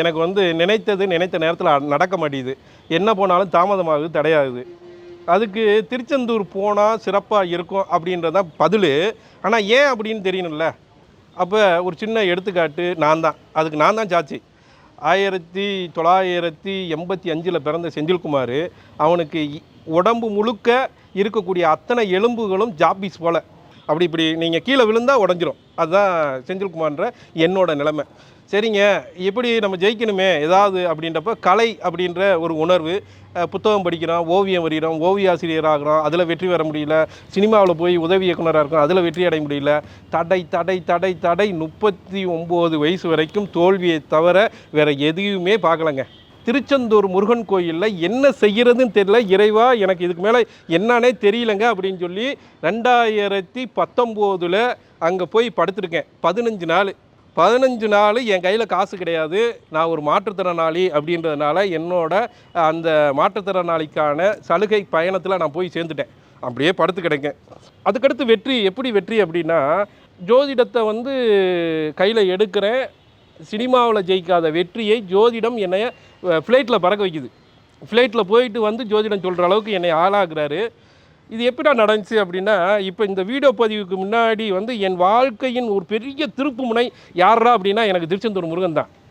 எனக்கு வந்து நினைத்தது நினைத்த நேரத்தில் நடக்க மாட்டேங்குது. என்ன போனாலும் தாமதமாகுது, தடையாகுது. அதுக்கு திருச்செந்தூர் போனால் சிறப்பாக இருக்கும் அப்படின்றது தான் பதில். ஆனால் ஏன் அப்படின்னு தெரியணும்ல. அப்போ ஒரு சின்ன எடுத்துக்காட்டு நான் தான். அதுக்கு நான் தான் சாட்சி. 1985 பிறந்த செந்தில்குமார், அவனுக்கு உடம்பு முழுக்க இருக்கக்கூடிய அத்தனை எலும்புகளும் ஜாப்பீஸ் போல். அப்படி இப்படி நீங்கள் கீழே விழுந்தால் உடஞ்சிரும். அதுதான் செந்தில்குமார்ன்ற என்னோட நிலைமை. சரிங்க, எப்படி நம்ம ஜெயிக்கணுமே ஏதாவது அப்படின்றப்ப கலை அப்படின்ற ஒரு உணர்வு. புத்தகம் படிக்கிறோம், ஓவியம் வரைகிறோம், ஓவிய ஆசிரியர் ஆகிறோம், அதில் வெற்றி பெற முடியல. சினிமாவில் போய் உதவி இயக்குனராக இருக்கோம், அதில் வெற்றி அடைய முடியல. தடை தடை தடை தடை 39 வயசு வரைக்கும் தோல்வியை தவிர வேறு எதுவுமே பார்க்கலங்க. திருச்செந்தூர் முருகன் கோயிலில் என்ன செய்கிறதுன்னு தெரியல. இறைவா எனக்கு இதுக்கு மேலே என்னன்னே தெரியலங்க அப்படின்னு சொல்லி 2019 அங்கே போய் படுத்துருக்கேன். 15 நாள் என் கையில் காசு கிடையாது. நான் ஒரு மாற்றுத்திறனாளி அப்படின்றதுனால என்னோட அந்த மாற்றுத்திறனாளிக்கான சலுகை பயணத்தில் நான் போய் சேர்ந்துட்டேன். அப்படியே படுத்து கிடக்கேன். அதுக்கடுத்து வெற்றி எப்படி வெற்றி அப்படின்னா, ஜோதிடத்தை வந்து கையில் எடுக்கிறேன். சினிமாவில் ஜெயிக்காத வெற்றியை ஜோதிடம் என்னை ஃப்ளைட்டில் பறக்க வைக்குது. ஃப்ளைட்டில் போயிட்டு வந்து ஜோதிடம் சொல்கிற அளவுக்கு என்னை ஆளாகிறாரு. இது எப்படிடா நடந்துச்சு அப்படின்னா, இப்போ இந்த வீடியோ பதிவுக்கு முன்னாடி வந்து என் வாழ்க்கையின் ஒரு பெரிய திருப்பு முனை யாரா அப்படின்னா எனக்கு திருச்செந்தூர் முருகன் தான்.